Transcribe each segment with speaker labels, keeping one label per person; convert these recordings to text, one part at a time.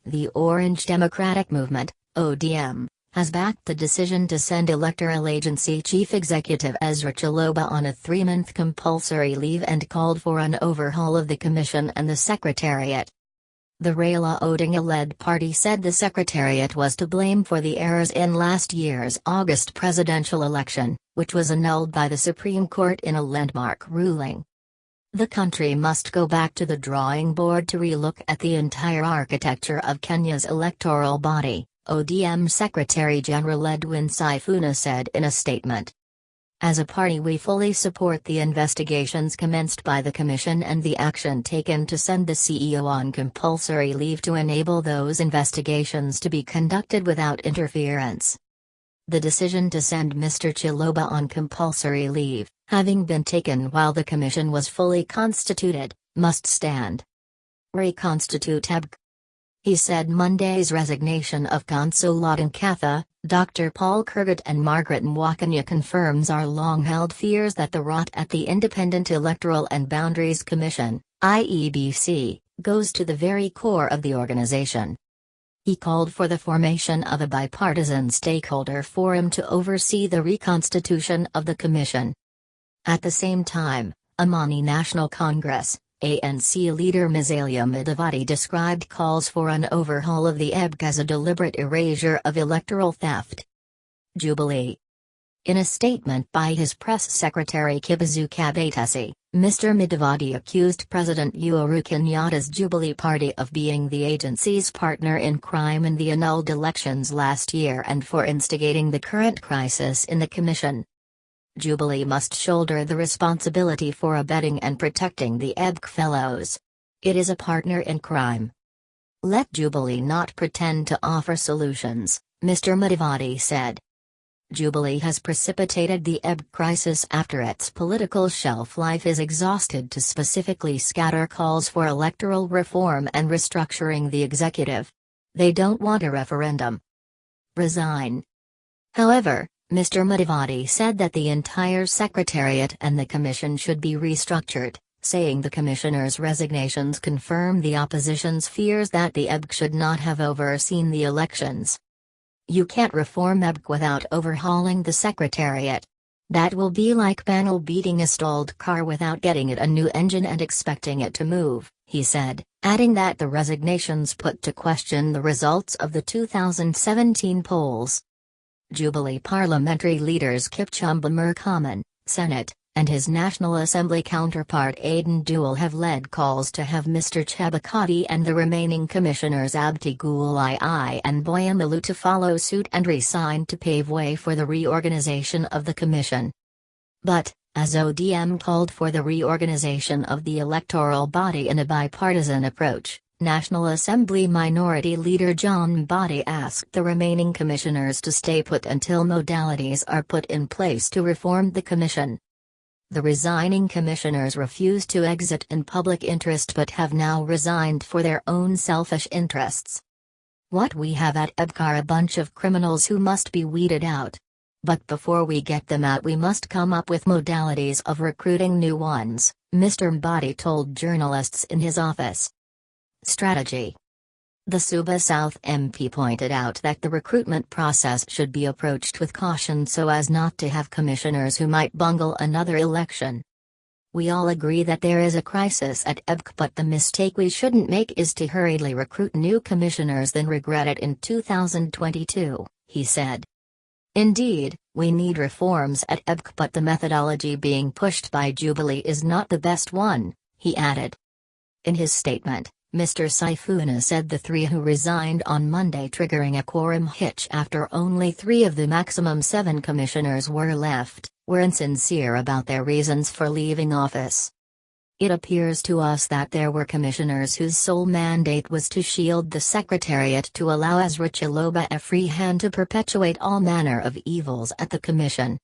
Speaker 1: The Orange Democratic Movement, ODM, has backed the decision to send Electoral Agency Chief Executive Ezra Chiloba on a 3-month compulsory leave and called for an overhaul of the Commission and the Secretariat. The Raila Odinga-led party said the Secretariat was to blame for the errors in last year's August presidential election, which was annulled by the Supreme Court in a landmark ruling. The country must go back to the drawing board to relook at the entire architecture of Kenya's electoral body, ODM Secretary-General Edwin Sifuna said in a statement. As a party, we fully support the investigations commenced by the Commission and the action taken to send the CEO on compulsory leave to enable those investigations to be conducted without interference. The decision to send Mr Chiloba on compulsory leave, having been taken while the Commission was fully constituted, must stand. Reconstitute EBC. He said Monday's resignation of Consul Odinga, Dr. Paul Kurgat and Margaret Mwakanya confirms our long-held fears that the rot at the Independent Electoral and Boundaries Commission, IEBC, goes to the very core of the organization. He called for the formation of a bipartisan stakeholder forum to oversee the reconstitution of the commission. At the same time, Amani National Congress, ANC leader Musalia Mudavadi described calls for an overhaul of the EBC as a deliberate erasure of electoral theft. Jubilee. In a statement by his press secretary Kibizu Kabatesi, Mr Mudavadi accused President Uhuru Kenyatta's Jubilee Party of being the agency's partner in crime in the annulled elections last year and for instigating the current crisis in the commission. Jubilee must shoulder the responsibility for abetting and protecting the EBC fellows. It is a partner in crime. Let Jubilee not pretend to offer solutions, Mr Mudavadi said. Jubilee has precipitated the EBC crisis after its political shelf life is exhausted to specifically scatter calls for electoral reform and restructuring the executive. They don't want a referendum. Resign. However, Mr Mudavadi said that the entire Secretariat and the Commission should be restructured, saying the Commissioners' resignations confirm the opposition's fears that the EBC should not have overseen the elections. You can't reform EBC without overhauling the Secretariat. That will be like panel beating a stalled car without getting it a new engine and expecting it to move, he said, adding that the resignations put to question the results of the 2017 polls. Jubilee parliamentary leaders Kipchumba Murkomen, Senate, and his National Assembly counterpart Aden Duale have led calls to have Mr Chebukati and the remaining commissioners Abdi Gulai and Boyamalu to follow suit and resign to pave way for the reorganization of the commission. But, as ODM called for the reorganization of the electoral body in a bipartisan approach, National Assembly Minority Leader John Mbadi asked the remaining commissioners to stay put until modalities are put in place to reform the commission. The resigning commissioners refused to exit in public interest but have now resigned for their own selfish interests. What we have at EBC are a bunch of criminals who must be weeded out. But before we get them out, we must come up with modalities of recruiting new ones, Mr Mbadi told journalists in his office. Strategy. The Suba South MP pointed out that the recruitment process should be approached with caution so as not to have commissioners who might bungle another election. We all agree that there is a crisis at EBC, but the mistake we shouldn't make is to hurriedly recruit new commissioners then regret it in 2022, he said. Indeed, we need reforms at EBC, but the methodology being pushed by Jubilee is not the best one, he added. In his statement, Mr Sifuna said the three who resigned on Monday triggering a quorum hitch after only 3 of the maximum 7 commissioners were left, were insincere about their reasons for leaving office. It appears to us that there were commissioners whose sole mandate was to shield the Secretariat to allow Ezra Chiloba a free hand to perpetuate all manner of evils at the Commission.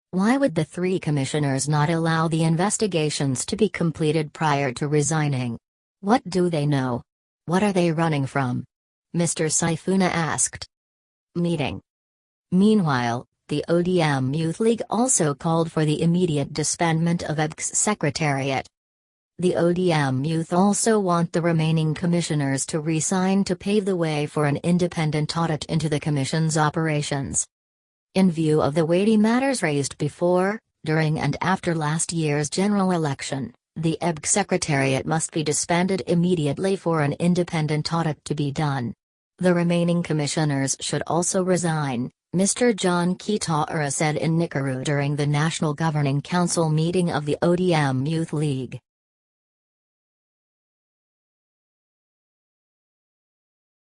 Speaker 1: Why would the 3 commissioners not allow the investigations to be completed prior to resigning? What do they know? What are they running from? Mr Sifuna asked. Meeting. Meanwhile, the ODM Youth League also called for the immediate disbandment of EBC's Secretariat. The ODM youth also want the remaining commissioners to resign to pave the way for an independent audit into the Commission's operations. In view of the weighty matters raised before, during and after last year's general election, the IEBC secretariat must be disbanded immediately for an independent audit to be done. The remaining commissioners should also resign, Mr. John Kitaura said in Nakuru during the National Governing Council meeting of the ODM Youth League.